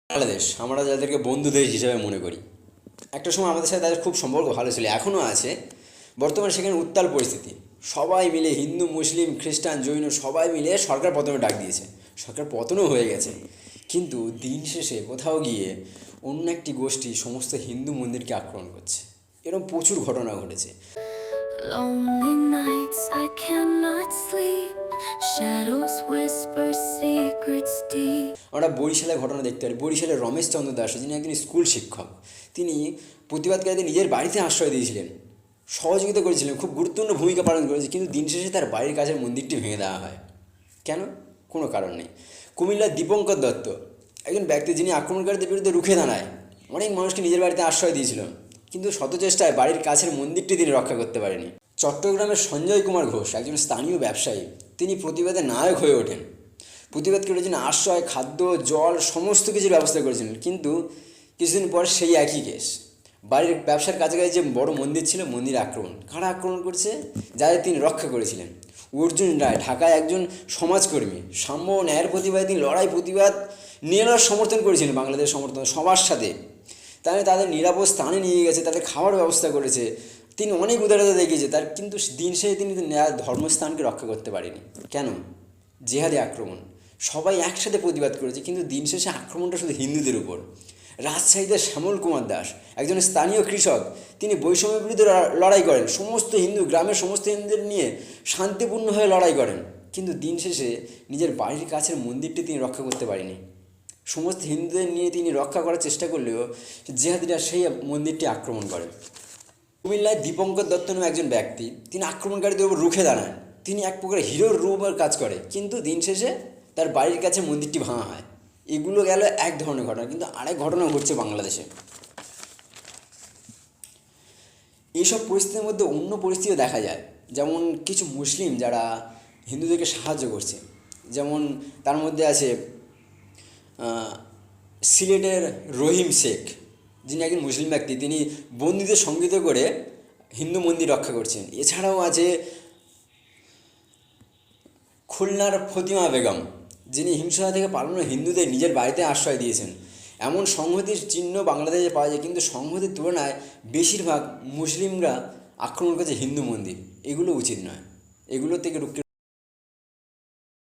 বাংলাদেশ আমরা যাদেরকে বন্ধু দেশ হিসেবে মনে করি, একটা সময় আমাদের সাথে তাদের খুব সম্পর্ক ভালো ছিল, এখনও আছে। বর্তমানে সেখানে উত্তাল পরিস্থিতি। সবাই মিলে হিন্দু, মুসলিম, খ্রিস্টান, জৈন সবাই মিলে সরকার পতনের ডাক দিয়েছে। সরকার পতনও হয়ে গেছে, কিন্তু দিন শেষে কোথাও গিয়ে অন্য একটি গোষ্ঠী সমস্ত হিন্দু মন্দিরকে আক্রমণ করছে। এরকম প্রচুর ঘটনা ঘটেছে। Lonely nights I cannot sleep. Shadows whisper secrets deep. আমরা বরিশালের ঘটনা দেখতে পারি। বরিশালের রমেশ চন্দ্র দাস, যিনি একজন স্কুল শিক্ষক, তিনি প্রতিবাদকারীদের নিজের বাড়িতে আশ্রয় দিয়েছিলেন, সহযোগিতা করেছিলেন, খুব গুরুত্বপূর্ণ ভূমিকা পালন করেছে। কিন্তু দিন শেষে তার বাড়ির কাছের মন্দিরটি ভেঙে দেওয়া হয়। কেন? কোনো কারণ নেই। কুমিল্লার দীপঙ্কর দত্ত, একজন ব্যক্তি যিনি আক্রমণকারীদের বিরুদ্ধে রুখে দাঁড়ায়, অনেক মানুষকে নিজের বাড়িতে আশ্রয় দিয়েছিল, কিন্তু শত চেষ্টায় বাড়ির কাছের মন্দিরটি তিনি রক্ষা করতে পারেনি। চট্টগ্রামের সঞ্জয় কুমার ঘোষ, একজন স্থানীয় ব্যবসায়ী, তিনি প্রতিবাদে নায়ক হয়ে ওঠেন। প্রতিবাদকারীদের জন্য আশ্রয়, খাদ্য, জল সমস্ত কিছুর ব্যবস্থা করেছিলেন, কিন্তু কিছুদিন পর সেই একই কেস। বাড়ির ব্যবসার কাছাকাছি যে বড় মন্দির ছিল, মন্দির আক্রমণ। কারা আক্রমণ করছে? যাদের তিনি রক্ষা করেছিলেন। অর্জুন রায়, ঢাকায় একজন সমাজকর্মী, সাম্য ও ন্যায়ের প্রতিবাদে তিনি প্রতিবাদ নিয়ে সমর্থন করেছিলেন, বাংলাদেশ সমর্থন সবার সাথে। তাদের নিরাপদ স্থানে নিয়ে গেছে, তাদের খাওয়ার ব্যবস্থা করেছে, তিনি অনেক উদারতা দেখিয়েছে তার। কিন্তু দিন শেষে তিনি ধর্মস্থানকে রক্ষা করতে পারেনি। কেন? জেহাদি আক্রমণ। সবাই একসাথে প্রতিবাদ করেছে, কিন্তু দিন শেষে আক্রমণটা শুধু হিন্দুদের উপর। রাজশাহীতে শ্যামল কুমার দাস, একজন স্থানীয় কৃষক, তিনি বৈষম্যের বিরুদ্ধে লড়াই করেন, সমস্ত হিন্দু গ্রামের সমস্ত হিন্দুদের নিয়ে শান্তিপূর্ণভাবে লড়াই করেন, কিন্তু দিন শেষে নিজের বাড়ির কাছের মন্দিরটি তিনি রক্ষা করতে পারেনি। সমস্ত হিন্দুদের নিয়ে তিনি রক্ষা করার চেষ্টা করলেও জেহাদিরা সেই মন্দিরটি আক্রমণ করে। কুমিল্লায় দীপঙ্কর দত্ত নামে একজন ব্যক্তি, তিনি আক্রমণকারীদের উপর রুখে দাঁড়ান। তিনি এক প্রকার হিরোর রূপের কাজ করে, কিন্তু দিন শেষে তার বাড়ির কাছে মন্দিরটি ভাঙা হয়। এগুলো গেল এক ধরনের ঘটনা, কিন্তু আরেক ঘটনা ঘটছে বাংলাদেশে। এইসব পরিস্থিতির মধ্যে অন্য পরিস্থিতিও দেখা যায়, যেমন কিছু মুসলিম যারা হিন্দুদেরকে সাহায্য করছে। যেমন তার মধ্যে আছে সিলেটের রহিম শেখ, যিনি একজন মুসলিম ব্যক্তি, তিনি বন্দীদের সঙ্গীত করে হিন্দু মন্দির রক্ষা করছেন। এছাড়াও আছে খুলনার ফতিমা বেগম, যিনি হিংসা থেকে পালানো হিন্দুদের নিজের বাড়িতে আশ্রয় দিয়েছেন। এমন সংহতির চিহ্ন বাংলাদেশে পাওয়া যায়, কিন্তু সংহতির তুলনায় বেশিরভাগ মুসলিমরা আক্রমণ করেছে হিন্দু মন্দির। এগুলো উচিত নয়, এগুলো থেকে রুখে